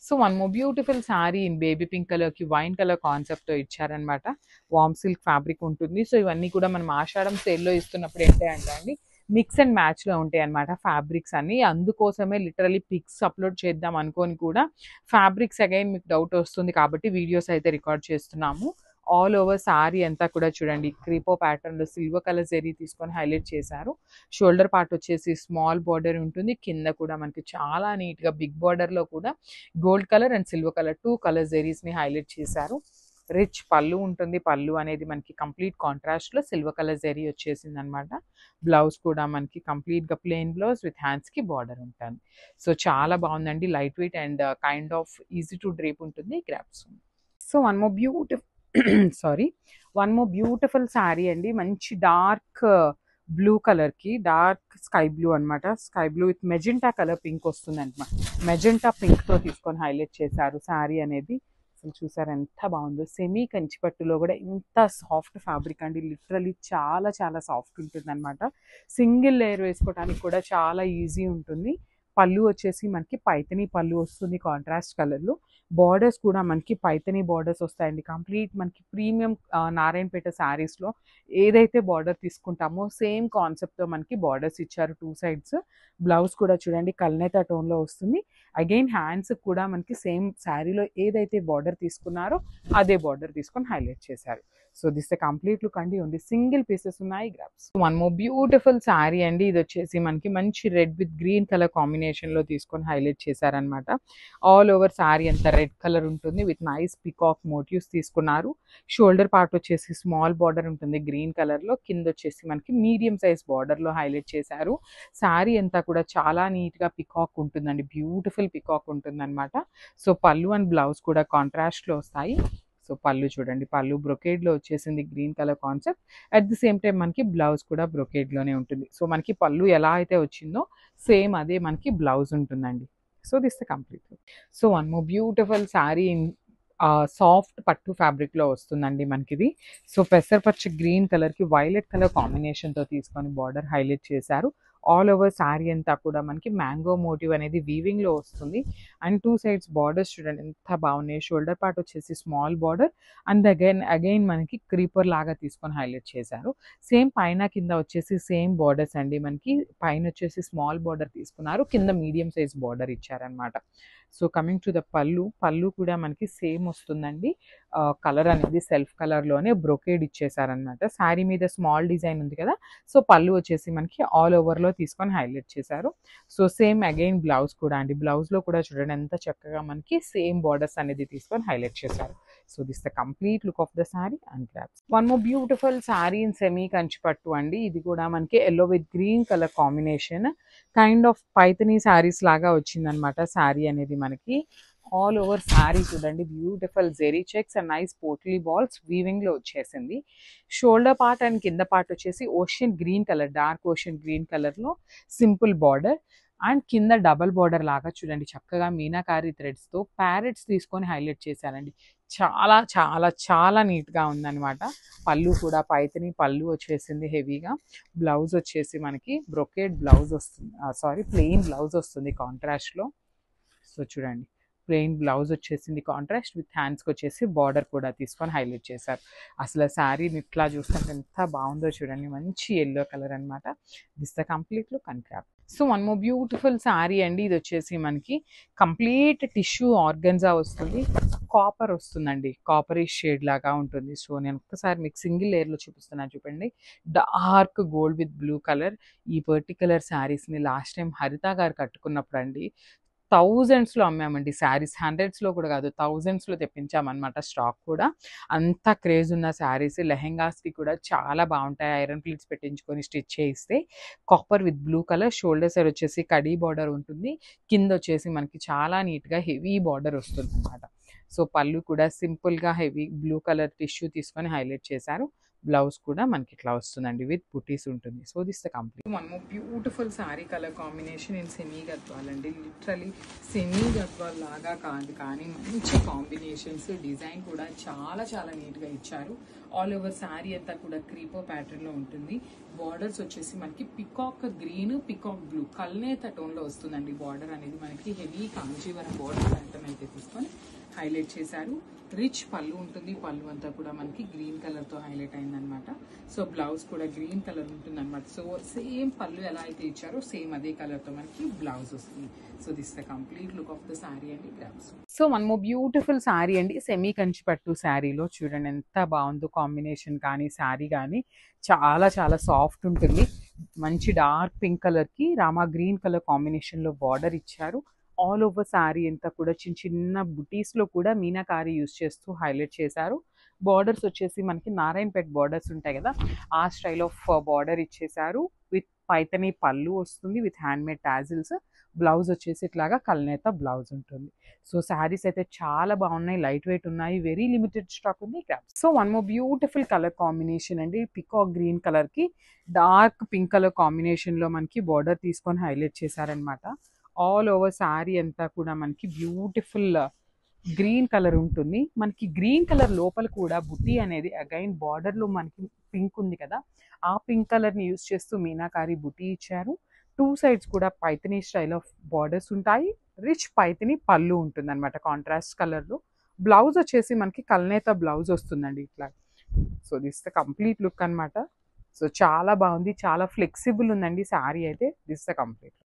So one more beautiful sari in baby pink కలర్కి wine colour కాన్సెప్ట్తో ఇచ్చారనమాట. వామ్ సిల్క్ ఫ్యాబ్రిక్ ఉంటుంది. సో ఇవన్నీ కూడా మనం ఆషాఢం సేల్లో ఇస్తున్నప్పుడు ఏంటంటే అండి మిక్స్ అండ్ మ్యాచ్లో ఉంటాయి అనమాట ఫ్యాబ్రిక్స్ అన్ని. అందుకోసమే లిటరలీ పిక్స్ అప్లోడ్ చేద్దాం అనుకొని కూడా ఫ్యాబ్రిక్స్ అగైన్ మీకు డౌట్ వస్తుంది కాబట్టి వీడియోస్ అయితే రికార్డ్ చేస్తున్నాము. ఆల్ ఓవర్ శారీ అంతా కూడా చూడండి క్రీపో ప్యాటర్న్లో సిల్వర్ కలర్ జరీ తీసుకొని హైలైట్ చేశారు. షోల్డర్ పార్ట్ వచ్చేసి స్మాల్ బార్డర్ ఉంటుంది. కింద కూడా మనకి చాలా నీట్గా బిగ్ బార్డర్లో కూడా gold colour and silver colour 2 colour జరీస్ని హైలైట్ చేశారు. రిచ్ పళ్ళు ఉంటుంది. పళ్ళు అనేది మనకి కంప్లీట్ కాంట్రాస్ట్లో సిల్వర్ కలర్ జరీ వచ్చేసింది అనమాట. బ్లౌజ్ కూడా మనకి కంప్లీట్గా ప్లెయిన్ బ్లౌజ్ విత్ హ్యాండ్స్కి బార్డర్ ఉంటుంది. సో చాలా బాగుందండి. Light weight and kind of easy to drape ఉంటుంది. గ్రాప్స్. So one more beautiful sari అండి. మంచి డార్క్ బ్లూ కలర్కి డార్క్ స్కై బ్లూ అనమాట. Sky blue with magenta colour pink వస్తుంది అనమాట. మెజెంటా పింక్తో తీసుకొని హైలైట్ చేశారు శారీ అనేది. అసలు చూసారు ఎంత బాగుందో. సెమీ కంచిపట్టులో కూడా ఇంత సాఫ్ట్ ఫ్యాబ్రిక్ అండి. లిటరలీ చాలా చాలా సాఫ్ట్ ఉంటుంది అనమాట. సింగిల్ లేయర్ వేసుకోవడానికి కూడా చాలా ఈజీ ఉంటుంది. పళ్ళు వచ్చేసి మనకి పైతనీ పళ్ళు వస్తుంది కాంట్రాస్ట్ కలర్లో. బార్డర్స్ కూడా మనకి పైతనీ బార్డర్స్ వస్తాయండి. కంప్లీట్ మనకి ప్రీమియం నారాయణపేట శారీస్లో ఏదైతే బార్డర్ తీసుకుంటామో సేమ్ కాన్సెప్ట్తో మనకి బార్డర్స్ ఇచ్చారు 2 సైడ్స్. బ్లౌజ్ కూడా చూడండి కల్నేత టోన్లో వస్తుంది. అగైన్ హ్యాండ్స్ కూడా మనకి సేమ్ శారీలో ఏదైతే బార్డర్ తీసుకున్నారో అదే బార్డర్ తీసుకొని హైలైట్ చేశారు. So this the complete look అండి. ఓన్లీ సింగిల్ పీసెస్ ఉన్నాయి. Grasp. One more beautiful sari అండి. ఇది వచ్చేసి మనకి మంచి రెడ్ విత్ గ్రీన్ కలర్ కాంబినేషన్లో తీసుకొని హైలైట్ చేశారనమాట. ఆల్ ఓవర్ శారీ అంతా రెడ్ కలర్ ఉంటుంది విత్ నైస్ పికాక్ మోటివ్స్ తీసుకున్నారు. షోల్డర్ పార్ట్ వచ్చేసి స్మాల్ బార్డర్ ఉంటుంది గ్రీన్ కలర్లో. కింద వచ్చేసి మనకి మీడియం సైజ్ బార్డర్లో హైలైట్ చేశారు. శారీ అంతా కూడా చాలా నీట్గా పికాక్ ఉంటుందండి. బ్యూటిఫుల్ పికాక్ ఉంటుంది అనమాట. సో పళ్ళు అండ్ బ్లౌజ్ కూడా కాంట్రాస్ట్లో వస్తాయి. సో పళ్ళు చూడండి, పళ్ళు బ్రొకేడ్లో వచ్చేసింది green colour concept. At the same time మనకి బ్లౌజ్ కూడా బ్రొకేడ్లోనే ఉంటుంది. సో మనకి పళ్ళు ఎలా అయితే వచ్చిందో సేమ్ అదే మనకి బ్లౌజ్ ఉంటుందండి. So this the complete look. So one more beautiful sari in soft పట్టు ఫ్యాబ్రిక్లో వస్తుందండి మనకిది. సో పెసరపచ్చ గ్రీన్ కలర్కి వైలెట్ కలర్ కాంబినేషన్తో తీసుకొని బార్డర్ హైలైట్ చేశారు. ఆల్ ఓవర్ శారీ అంతా కూడా మనకి మ్యాంగో మోటివ్ అనేది వీవింగ్లో వస్తుంది. అండ్ 2 సైడ్స్ బార్డర్స్ చూడండి ఎంత బాగున్నాయి. షోల్డర్ పార్ట్ వచ్చేసి స్మాల్ బార్డర్ అండ్ అగైన్ మనకి క్రీపర్ లాగా తీసుకొని హైలైట్ చేశారు. సేమ్ పైన కింద వచ్చేసి సేమ్ బార్డర్స్ అండి. మనకి పైన వచ్చేసి స్మాల్ బార్డర్ తీసుకున్నారు, కింద మీడియం సైజ్ బార్డర్ ఇచ్చారనమాట. సో కమింగ్ టు ద పళ్ళు కూడా మనకి సేమ్ వస్తుందండి. కలర్ అనేది సెల్ఫ్ కలర్లోనే బ్రొకేడ్ ఇచ్చేసారనమాట. శారీ మీద స్మాల్ డిజైన్ ఉంది కదా, సో పళ్ళు వచ్చేసి మనకి ఆల్ ఓవర్లో తీసుకొని హైలైట్ చేశారు. సో సేమ్ అగైన్ బ్లౌజ్ కూడా అండి. బ్లౌజ్లో కూడా చూడండి ఎంత చక్కగా మనకి సేమ్ బార్డర్స్ అనేది తీసుకొని హైలైట్ చేశారు. So this the complete look of the sari and గ్రాప్స్. One more beautiful sari in semi Kanchipattu అండి. ఇది కూడా మనకి yellow with green colour combination. Kind of Paithani saris లాగా వచ్చిందనమాట శారీ అనేది మనకి. ఆల్ ఓవర్ శారీ చూడండి beautiful zari checks and nice potli balls వీవింగ్లో వచ్చేసింది. షోల్డర్ పార్ట్ అండ్ కింద పార్ట్ వచ్చేసి ocean green colour, dark ocean green కలర్లో సింపుల్ బార్డర్ అండ్ కింద డబల్ బార్డర్ లాగా చూడండి చక్కగా మీనాకారి థ్రెడ్స్తో ప్యారెట్స్ తీసుకొని హైలైట్ చేశారండి. చాలా చాలా చాలా నీట్గా ఉందన్నమాట. పళ్ళు కూడా పైతని పళ్ళు వచ్చేసింది హెవీగా. బ్లౌజ్ వచ్చేసి మనకి బ్రొకేడ్ బ్లౌజ్ వస్తుంది, ప్లెయిన్ బ్లౌజ్ వస్తుంది కాంట్రాస్ట్లో. సో చూడండి ప్లెయిన్ బ్లౌజ్ వచ్చేసింది కాంట్రాస్ట్ విత్ హ్యాండ్స్కి వచ్చేసి బార్డర్ కూడా తీసుకొని హైలైట్ చేశారు. అసలు శారీని ఇట్లా చూస్తుంటే ఎంత బాగుందో చూడండి. మంచి ఎల్లో కలర్ అనమాట. This the complete look and crop. So one more beautiful sari అండి. ఇది వచ్చేసి మనకి కంప్లీట్ టిష్యూ ఆర్గన్జా వస్తుంది. కాపర్ వస్తుందండి, కాపరిష్ షేడ్ లాగా ఉంటుంది. సో నేను ఒక్కసారి మీకు సింగిల్ లేయర్లో చూపిస్తున్నాను చూడండి. Dark gold with blue colour. ఈ పర్టికులర్ శారీస్ని లాస్ట్ టైం హరిత గారు కట్టుకున్నప్పుడు అండి థౌజండ్స్లో అమ్మామండి శారీస్. హండ్రెడ్స్లో కూడా కాదు, థౌజండ్స్లో తెప్పించామన్నమాట. స్టాక్ కూడా అంత క్రేజ్ ఉన్న శారీస్. లెహెంగాస్కి కూడా చాలా బాగుంటాయి ఐరన్ ప్లీట్స్ పెట్టించుకొని స్టిచ్ చేయిస్తే. Copper with blue colour. Shoulder side వచ్చేసి కడీ బార్డర్ ఉంటుంది. కింద వచ్చేసి మనకి చాలా నీట్గా హెవీ బార్డర్ వస్తుంది అనమాట. సో పళ్ళు కూడా సింపుల్గా హెవీ బ్లూ కలర్ టిష్యూ తీసుకొని హైలైట్ చేశారు. బ్లౌజ్ కూడా మనకి ఇట్లా వస్తుందండి విత్ బుటీస్ ఉంటుంది. So this the complete one more beautiful sari colour combination in semi Gadwal అండి. లిటరలీ సెమీ గద్వాల్ లాగా కాదు కానీ మంచి కాంబినేషన్స్, డిజైన్ కూడా చాలా చాలా నీట్గా ఇచ్చారు. ఆల్ ఓవర్ శారీ అంతా కూడా క్రీపో ప్యాటర్న్లో ఉంటుంది. బార్డర్స్ వచ్చేసి మనకి పికాక్ గ్రీన్, పికాక్ బ్లూ కల్నేత టోన్లో వస్తుందండి. బార్డర్ అనేది మనకి హెవీ కాంచీవరం బార్డర్ ప్యాటర్న్ అయితే తీసుకొని హైలైట్ చేశారు. రిచ్ పళ్ళు ఉంటుంది. పళ్ళు అంతా కూడా మనకి గ్రీన్ కలర్తో హైలైట్ అయిందనమాట. సో బ్లౌజ్ కూడా గ్రీన్ కలర్ ఉంటుంది అనమాట. సో సేమ్ పళ్ళు ఎలా అయితే ఇచ్చారో సేమ్ అదే కలర్తో మనకి బ్లౌజ్ వస్తుంది. So this the complete look of the sari అండి బ్లౌజ్. సో మనము బ్యూటిఫుల్ శారీ అండి. సెమీ కంచి పట్టు శారీలో చూడండి ఎంత బాగుందో కాంబినేషన్ కానీ శారీ కానీ చాలా చాలా సాఫ్ట్ ఉంటుంది. మంచి డార్క్ పింక్ కలర్కి రామా గ్రీన్ కలర్ కాంబినేషన్లో బార్డర్ ఇచ్చారు. ఆల్ ఓవర్ శారీ అంతా కూడా చిన్న చిన్న బుటీస్లో కూడా మీనాకారి యూస్ చేస్తూ హైలైట్ చేశారు. బార్డర్స్ వచ్చేసి మనకి నారాయణపేట్ బార్డర్స్ ఉంటాయి కదా, ఆ స్టైల్ ఆఫ్ బార్డర్ ఇచ్చేసారు. విత్ పైతని పళ్ళు వస్తుంది విత్ హ్యాండ్మేడ్ టాజిల్స్. బ్లౌజ్ వచ్చేసి ఇట్లాగా కల్నేత బ్లౌజ్ ఉంటుంది. సో శారీస్ అయితే చాలా బాగున్నాయి, లైట్ వెయిట్ ఉన్నాయి, వెరీ లిమిటెడ్ స్టాక్ ఉంది. So one more beautiful colour combination అండి. పికాక్ గ్రీన్ కలర్కి డార్క్ పింక్ కలర్ కాంబినేషన్లో మనకి బార్డర్ తీసుకొని హైలైట్ చేశారనమాట. ఆల్ ఓవర్ శారీ అంతా కూడా మనకి బ్యూటిఫుల్ గ్రీన్ కలర్ ఉంటుంది. మనకి గ్రీన్ కలర్ లోపల కూడా బుట్టి అనేది అగైన్ బార్డర్లో మనకి పింక్ ఉంది కదా, ఆ పింక్ కలర్ని యూస్ చేస్తూ మీనాకారి బుట్టి ఇచ్చారు. టూ సైడ్స్ కూడా పైతనీ స్టైల్ ఆఫ్ బార్డర్స్ ఉంటాయి. రిచ్ పైతనీ పళ్ళు ఉంటుంది అనమాట కాంట్రాస్ట్ కలర్లో. బ్లౌజ్ వచ్చేసి మనకి కల్నేత బ్లౌజ్ వస్తుందండి ఇట్లా. So this the complete look అనమాట. సో చాలా బాగుంది, చాలా ఫ్లెక్సిబుల్ ఉందండి శారీ అయితే. This the complete.